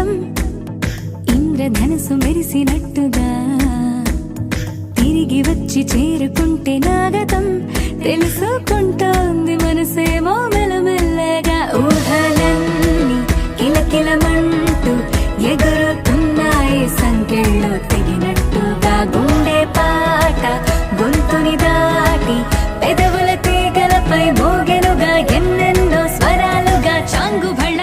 స్వాగతం ఇంద్రధనుసు మెరిసినట్టుగా తిరిగి వచ్చి చేరుకుంటే నాగతం తెలుసుకుంటోంది మనసేమో మెల్లమెల్లగా ఊహలన్నీ కిలకిలమంటూ ఎగురుతున్నాయి సంఖ్యలో తెగినట్టుగా గుండె పాట గొంతుని దాటి పెదవుల తీగలపై మోగెనుగా ఎన్నెన్నో స్వరాలుగా చాంగు భళ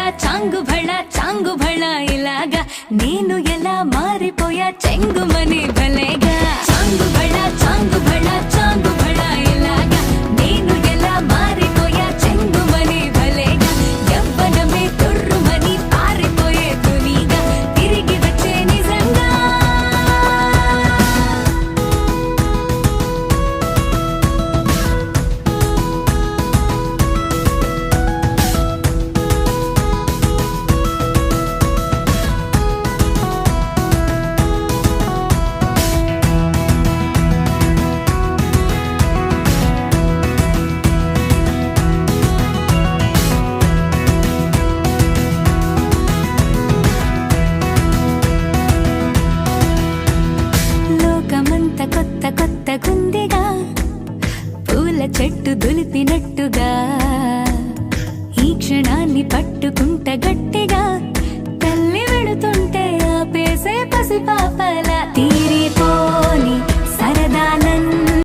చాంగు భళ ఇలాగా నేను ఎలా మారిపోయా చెంగుమని భలేగా చాంగు భళ చాంగు భళ ఇలాగా నేను ఎలా మారిపోయా చెంగుమని భలేగా యవ్వనమే తుర్రుమని పారిపోయే తునిగా తిరిగి వచ్చే నిజంగా కొత్త గుందిగా పూల చెట్టు దులిపినట్టు